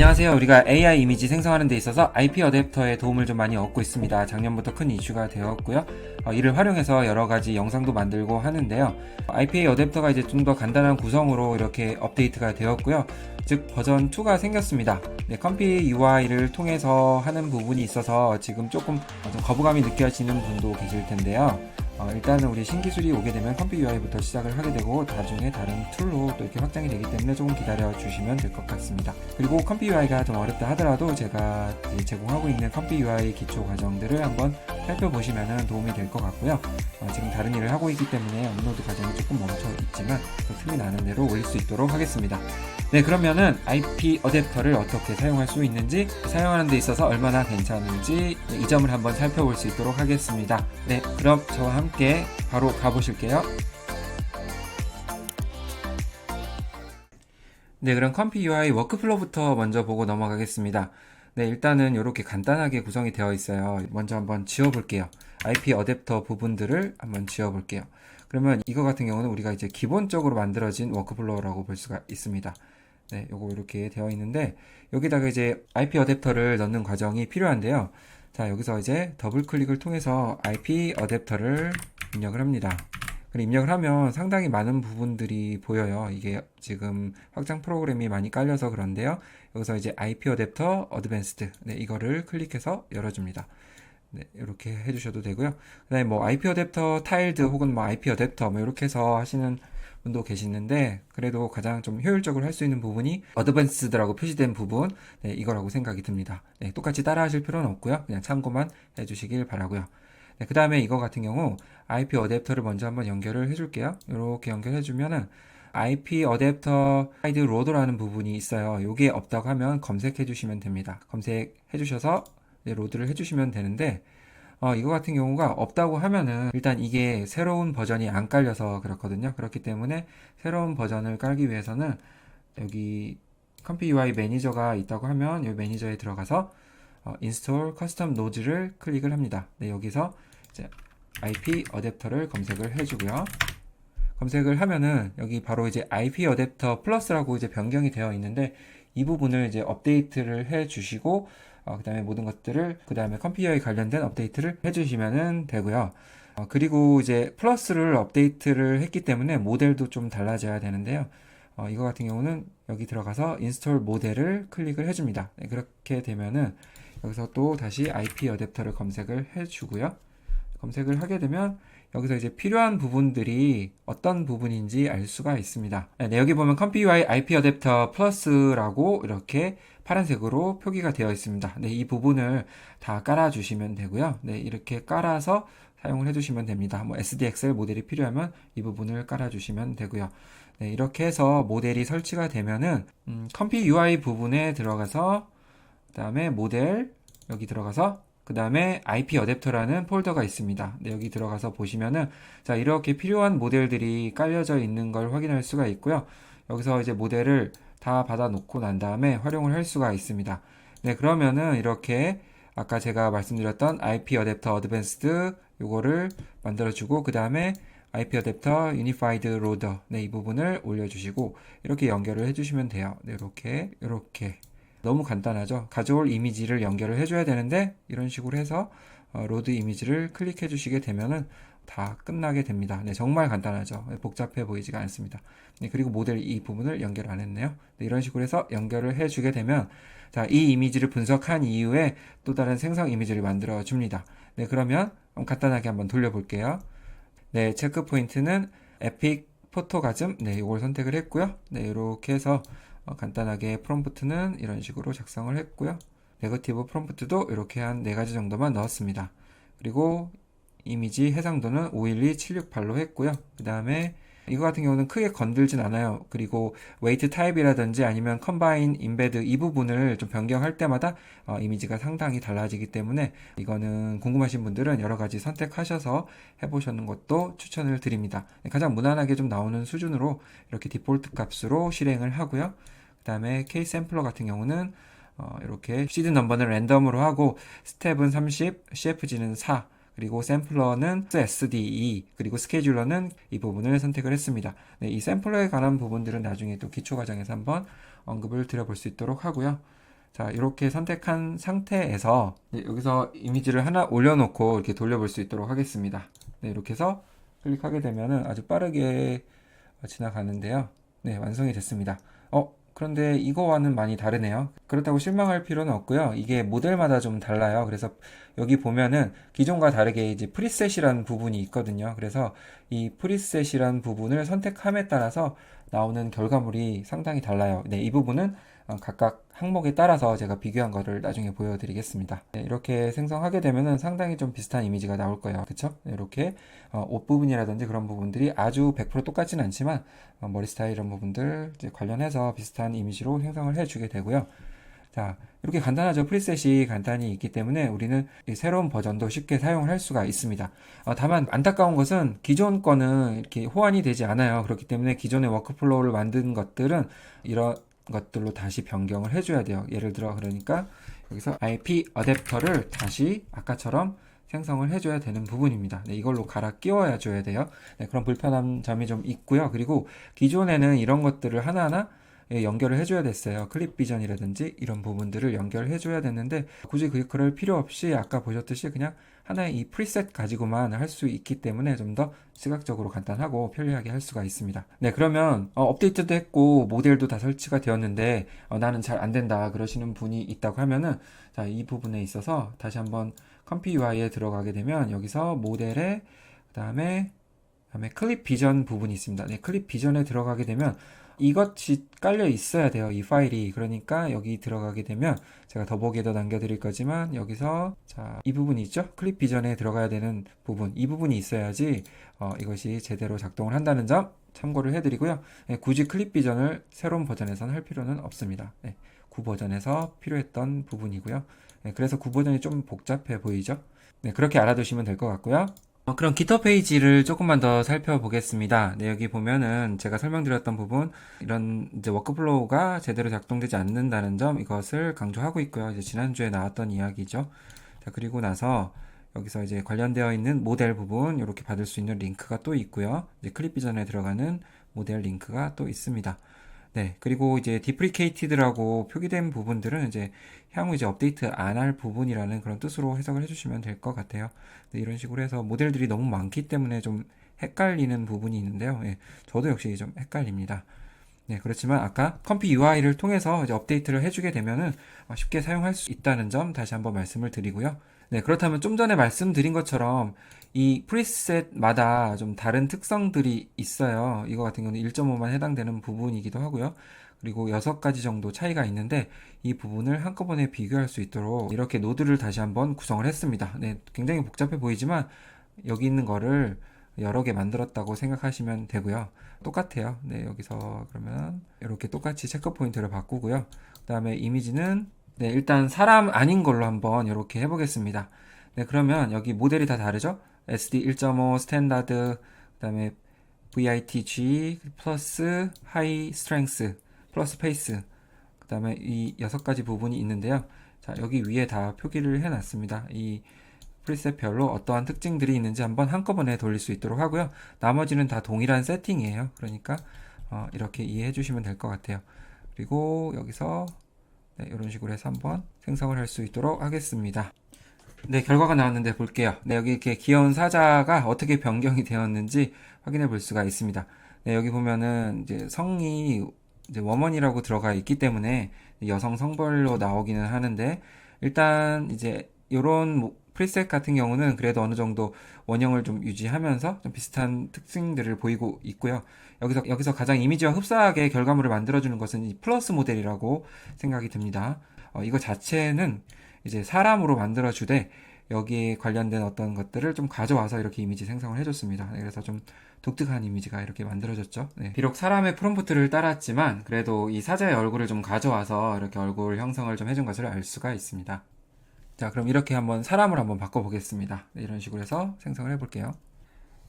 안녕하세요. 우리가 AI 이미지 생성하는 데 있어서 IP 어댑터의 도움을 좀 많이 얻고 있습니다. 작년부터 큰 이슈가 되었고요. 이를 활용해서 여러 가지 영상도 만들고 하는데요. IPA 어댑터가 이제 좀 더 간단한 구성으로 이렇게 업데이트가 되었고요. 즉 버전 2가 생겼습니다. 네, 컴피 UI를 통해서 하는 부분이 있어서 지금 조금 좀 거부감이 느껴지는 분도 계실 텐데요. 일단은 우리 신기술이 오게 되면 컴피 UI부터 시작을 하게 되고 나중에 다른 툴로 또 이렇게 확장이 되기 때문에 조금 기다려 주시면 될 것 같습니다. 그리고 컴피 UI가 좀 어렵다 하더라도 제가 제공하고 있는 컴피 UI 기초 과정들을 한번 살펴보시면 도움이 될 것 같고요. 지금 다른 일을 하고 있기 때문에 업로드 과정이 조금 멈춰 있지만 또 틈이 나는 대로 올릴 수 있도록 하겠습니다. 네, 그러면은 IP 어댑터를 어떻게 사용할 수 있는지, 사용하는 데 있어서 얼마나 괜찮은지 이 점을 한번 살펴볼 수 있도록 하겠습니다. 네, 그럼 저와 함께 바로 가보실게요. 네, 그럼 컴피 UI 워크플로우부터 먼저 보고 넘어가겠습니다. 네, 일단은 이렇게 간단하게 구성이 되어 있어요. 먼저 한번 지워볼게요. IP 어댑터 부분들을 한번 지워볼게요. 그러면 이거 같은 경우는 우리가 이제 기본적으로 만들어진 워크플로우라고 볼 수가 있습니다. 네, 요거 이렇게 되어 있는데 여기다가 이제 IP 어댑터를 넣는 과정이 필요한데요. 자, 여기서 이제 더블 클릭을 통해서 IP 어댑터를 입력을 합니다. 그리고 입력을 하면 상당히 많은 부분들이 보여요. 이게 지금 확장 프로그램이 많이 깔려서 그런데요. 여기서 이제 IP 어댑터 어드밴스드, 네, 이거를 클릭해서 열어줍니다. 네, 이렇게 해주셔도 되고요. 그 다음에 뭐 IP 어댑터 타일드 혹은 뭐 IP 어댑터 뭐 이렇게 해서 하시는 분도 계시는데 그래도 가장 좀 효율적으로 할 수 있는 부분이 어드밴스드라고 표시된 부분, 네, 이거라고 생각이 듭니다. 네, 똑같이 따라 하실 필요는 없고요. 그냥 참고만 해주시길 바라고요. 네, 그 다음에 이거 같은 경우 IP 어댑터를 먼저 한번 연결을 해줄게요. 이렇게 연결해주면은 IP 어댑터 사이드 로더라는 부분이 있어요. 이게 없다고 하면 검색해 주시면 됩니다. 검색해 주셔서 로드를 해주시면 되는데 이거 같은 경우가 없다고 하면은 일단 이게 새로운 버전이 안 깔려서 그렇거든요. 그렇기 때문에 새로운 버전을 깔기 위해서는 여기 컴피 UI 매니저가 있다고 하면 이 매니저에 들어가서 인스톨 커스텀 노드를 클릭을 합니다. 네, 여기서 이제 IP 어댑터를 검색을 해주고요. 검색을 하면은 여기 바로 이제 IP 어댑터 플러스라고 이제 변경이 되어 있는데 이 부분을 이제 업데이트를 해 주시고 그 다음에 모든 것들을 그 다음에 컴퓨터에 관련된 업데이트를 해주시면 되고요. 그리고 이제 플러스를 업데이트를 했기 때문에 모델도 좀 달라져야 되는데요. 이거 같은 경우는 여기 들어가서 인스톨 모델을 클릭을 해줍니다. 네, 그렇게 되면은 여기서 또 다시 IP 어댑터를 검색을 해주고요. 검색을 하게 되면 여기서 이제 필요한 부분들이 어떤 부분인지 알 수가 있습니다. 네, 여기 보면 컴피 UI IP 어댑터 플러스라고 이렇게 파란색으로 표기가 되어 있습니다. 네, 이 부분을 다 깔아주시면 되고요. 네, 이렇게 깔아서 사용을 해주시면 됩니다. 뭐 SDXL 모델이 필요하면 이 부분을 깔아주시면 되고요. 네, 이렇게 해서 모델이 설치가 되면은 컴피 UI 부분에 들어가서 그 다음에 모델 여기 들어가서 그 다음에 IP 어댑터라는 폴더가 있습니다. 네, 여기 들어가서 보시면은 자, 이렇게 필요한 모델들이 깔려져 있는 걸 확인할 수가 있고요. 여기서 이제 모델을 다 받아 놓고 난 다음에 활용을 할 수가 있습니다. 네, 그러면은 이렇게 아까 제가 말씀드렸던 IP 어댑터 어드밴스드 요거를 만들어주고 그 다음에 IP 어댑터 유니파이드 로더, 네, 이 부분을 올려주시고 이렇게 연결을 해주시면 돼요. 네, 이렇게 너무 간단하죠. 가져올 이미지를 연결을 해줘야 되는데 이런 식으로 해서 로드 이미지를 클릭해 주시게 되면은 다 끝나게 됩니다. 네, 정말 간단하죠. 복잡해 보이지가 않습니다. 네, 그리고 모델 이 부분을 연결 안 했네요. 네, 이런 식으로 해서 연결을 해주게 되면 자, 이 이미지를 분석한 이후에 또 다른 생성 이미지를 만들어 줍니다. 네, 그러면 간단하게 한번 돌려볼게요. 네, 체크 포인트는 에픽 포토가즘, 네, 이걸 선택을 했고요. 네, 이렇게 해서 간단하게 프롬프트는 이런 식으로 작성을 했고요. 네거티브 프롬프트도 이렇게 한 4가지 정도만 넣었습니다. 그리고 이미지 해상도는 512768로 했고요. 그 다음에 이거 같은 경우는 크게 건들진 않아요. 그리고 웨이트 타입이라든지 아니면 컴바인, 임베드 이 부분을 좀 변경할 때마다 이미지가 상당히 달라지기 때문에 이거는 궁금하신 분들은 여러 가지 선택하셔서 해보시는 것도 추천을 드립니다. 가장 무난하게 좀 나오는 수준으로 이렇게 디폴트 값으로 실행을 하고요. 그 다음에 케이스 샘플러 같은 경우는 이렇게 시드 넘버는 랜덤으로 하고 스텝은 30, CFG는 4, 그리고 샘플러는 SDE, 그리고 스케줄러는 이 부분을 선택을 했습니다. 네, 이 샘플러에 관한 부분들은 나중에 또 기초 과정에서 한번 언급을 드려볼 수 있도록 하고요. 자, 이렇게 선택한 상태에서 여기서 이미지를 하나 올려놓고 이렇게 돌려볼 수 있도록 하겠습니다. 네, 이렇게 해서 클릭하게 되면은 아주 빠르게 지나가는데요. 네, 완성이 됐습니다. 그런데 이거와는 많이 다르네요. 그렇다고 실망할 필요는 없고요. 이게 모델마다 좀 달라요. 그래서 여기 보면은 기존과 다르게 이제 프리셋이라는 부분이 있거든요. 그래서 이 프리셋이라는 부분을 선택함에 따라서 나오는 결과물이 상당히 달라요. 네, 이 부분은 각각 항목에 따라서 제가 비교한 거를 나중에 보여드리겠습니다. 네, 이렇게 생성하게 되면은 상당히 좀 비슷한 이미지가 나올 거예요. 그쵸? 네, 이렇게 옷 부분이라든지 그런 부분들이 아주 100% 똑같지는 않지만 머리 스타일 이런 부분들 이제 관련해서 비슷한 이미지로 생성을 해주게 되고요. 자, 이렇게 간단하죠. 프리셋이 간단히 있기 때문에 우리는 이 새로운 버전도 쉽게 사용을 할 수가 있습니다. 다만 안타까운 것은 기존 거는 이렇게 호환이 되지 않아요. 그렇기 때문에 기존의 워크플로우를 만든 것들은 이런 것들로 다시 변경을 해줘야 돼요. 예를 들어 그러니까 여기서 IP 어댑터를 다시 아까처럼 생성을 해줘야 되는 부분입니다. 네, 이걸로 갈아 끼워야 줘야 돼요. 네, 그런 불편한 점이 좀 있고요. 그리고 기존에는 이런 것들을 하나하나 연결을 해줘야 됐어요. 클립 비전이라든지 이런 부분들을 연결을 해줘야 됐는데 굳이 그럴 필요 없이 아까 보셨듯이 그냥 하나의 이 프리셋 가지고만 할 수 있기 때문에 좀 더 시각적으로 간단하고 편리하게 할 수가 있습니다. 네, 그러면 업데이트도 했고 모델도 다 설치가 되었는데 나는 잘 안 된다 그러시는 분이 있다고 하면은 자, 이 부분에 있어서 다시 한번 컴피 UI에 들어가게 되면 여기서 모델에 그다음에 클립 비전 부분이 있습니다. 네, 클립 비전에 들어가게 되면 이것이 깔려 있어야 돼요. 이 파일이. 그러니까 여기 들어가게 되면 제가 더보기에도 남겨드릴 거지만 여기서 자, 이 부분이 있죠? 클립 비전에 들어가야 되는 부분. 이 부분이 있어야지 이것이 제대로 작동을 한다는 점 참고를 해드리고요. 네, 굳이 클립 비전을 새로운 버전에서는 할 필요는 없습니다. 네, 9 버전에서 필요했던 부분이고요. 네, 그래서 9 버전이 좀 복잡해 보이죠? 네, 그렇게 알아두시면 될 것 같고요. 그럼 기터 페이지를 조금만 더 살펴보겠습니다. 네, 여기 보면은 제가 설명드렸던 부분, 이런 이제 워크플로우가 제대로 작동되지 않는다는 점, 이것을 강조하고 있고요. 이제 지난주에 나왔던 이야기죠. 자, 그리고 나서 여기서 이제 관련되어 있는 모델 부분, 이렇게 받을 수 있는 링크가 또 있고요. 이제 클립 비전에 들어가는 모델 링크가 또 있습니다. 네, 그리고 이제 depreciated라고 표기된 부분들은 이제 향후 이제 업데이트 안 할 부분이라는 그런 뜻으로 해석을 해주시면 될 것 같아요. 네, 이런 식으로 해서 모델들이 너무 많기 때문에 좀 헷갈리는 부분이 있는데요. 예, 저도 역시 좀 헷갈립니다. 네, 그렇지만 아까 컴피 UI를 통해서 이제 업데이트를 해주게 되면은 쉽게 사용할 수 있다는 점 다시 한번 말씀을 드리고요. 네, 그렇다면 좀 전에 말씀드린 것처럼 이 프리셋마다 좀 다른 특성들이 있어요. 이거 같은 경우는 1.5만 해당되는 부분이기도 하고요. 그리고 6가지 정도 차이가 있는데 이 부분을 한꺼번에 비교할 수 있도록 이렇게 노드를 다시 한번 구성을 했습니다. 네, 굉장히 복잡해 보이지만 여기 있는 거를 여러 개 만들었다고 생각하시면 되고요. 똑같아요. 네, 여기서 그러면 이렇게 똑같이 체크 포인트를 바꾸고요. 그 다음에 이미지는 네, 일단 사람 아닌 걸로 한번 이렇게 해보겠습니다. 네, 그러면 여기 모델이 다 다르죠? SD 1.5 스탠다드, 그 다음에 VITG 플러스 하이 스트렝스 플러스 페이스, 그 다음에 이 6가지 부분이 있는데요. 자, 여기 위에 다 표기를 해놨습니다. 이 프리셋별로 어떠한 특징들이 있는지 한번 한꺼번에 돌릴 수 있도록 하고요. 나머지는 다 동일한 세팅이에요. 그러니까 이렇게 이해해 주시면 될 것 같아요. 그리고 여기서 네, 이런 식으로 해서 한번 생성을 할 수 있도록 하겠습니다. 네, 결과가 나왔는데 볼게요. 네, 여기 이렇게 귀여운 사자가 어떻게 변경이 되었는지 확인해 볼 수가 있습니다. 네, 여기 보면은 이제 성이 이제 워먼이라고 들어가 있기 때문에 여성 성별로 나오기는 하는데 일단 이제 요런 프리셋 같은 경우는 그래도 어느 정도 원형을 좀 유지하면서 좀 비슷한 특징들을 보이고 있고요. 여기서 가장 이미지와 흡사하게 결과물을 만들어주는 것은 이 플러스 모델이라고 생각이 듭니다. 이거 자체는 이제 사람으로 만들어주되 여기에 관련된 어떤 것들을 좀 가져와서 이렇게 이미지 생성을 해줬습니다. 그래서 좀 독특한 이미지가 이렇게 만들어졌죠. 네. 비록 사람의 프롬프트를 따랐지만 그래도 이 사자의 얼굴을 좀 가져와서 이렇게 얼굴 형성을 좀 해준 것을 알 수가 있습니다. 자, 그럼 이렇게 한번 사람을 한번 바꿔보겠습니다. 네, 이런 식으로 해서 생성을 해볼게요.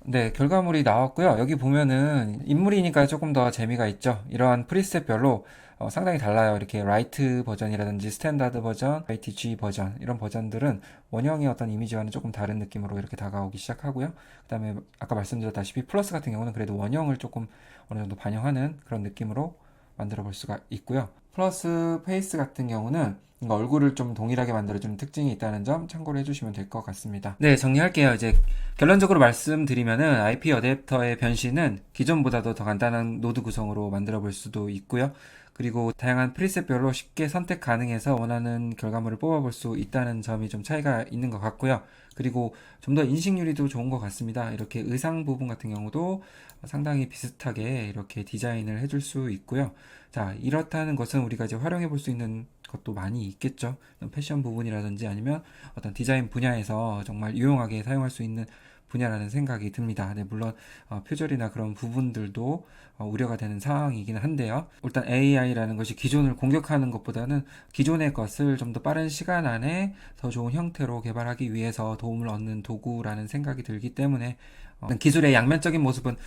네, 결과물이 나왔고요. 여기 보면은 인물이니까 조금 더 재미가 있죠. 이러한 프리셋별로 상당히 달라요. 이렇게 라이트 버전이라든지 스탠다드 버전, ITG 버전 이런 버전들은 원형의 어떤 이미지와는 조금 다른 느낌으로 이렇게 다가오기 시작하고요. 그 다음에 아까 말씀드렸다시피 플러스 같은 경우는 그래도 원형을 조금 어느 정도 반영하는 그런 느낌으로 만들어 볼 수가 있고요. 플러스 페이스 같은 경우는 얼굴을 좀 동일하게 만들어주는 특징이 있다는 점 참고를 해주시면 될 것 같습니다. 네, 정리할게요. 이제 결론적으로 말씀드리면은 IP 어댑터의 변신은 기존보다도 더 간단한 노드 구성으로 만들어 볼 수도 있고요. 그리고 다양한 프리셋별로 쉽게 선택 가능해서 원하는 결과물을 뽑아볼 수 있다는 점이 좀 차이가 있는 것 같고요. 그리고 좀 더 인식률이도 좋은 것 같습니다. 이렇게 의상 부분 같은 경우도 상당히 비슷하게 이렇게 디자인을 해줄 수 있고요. 자, 이렇다는 것은 우리가 이제 활용해 볼 수 있는 것도 많이 있겠죠. 패션 부분이라든지 아니면 어떤 디자인 분야에서 정말 유용하게 사용할 수 있는 분야라는 생각이 듭니다. 네, 물론 표절이나 그런 부분들도 우려가 되는 상황이기는 한데요. 일단 AI라는 것이 기존을 공격하는 것보다는 기존의 것을 좀 더 빠른 시간 안에 더 좋은 형태로 개발하기 위해서 도움을 얻는 도구라는 생각이 들기 때문에 기술의 양면적인 모습은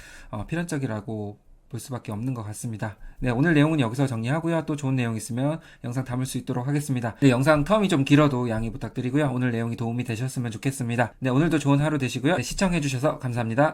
필연적이라고 볼 수밖에 없는 것 같습니다. 네, 오늘 내용은 여기서 정리하고요. 또 좋은 내용 있으면 영상 담을 수 있도록 하겠습니다. 네, 영상 텀이 좀 길어도 양해 부탁드리고요. 오늘 내용이 도움이 되셨으면 좋겠습니다. 네, 오늘도 좋은 하루 되시고요. 네, 시청해주셔서 감사합니다.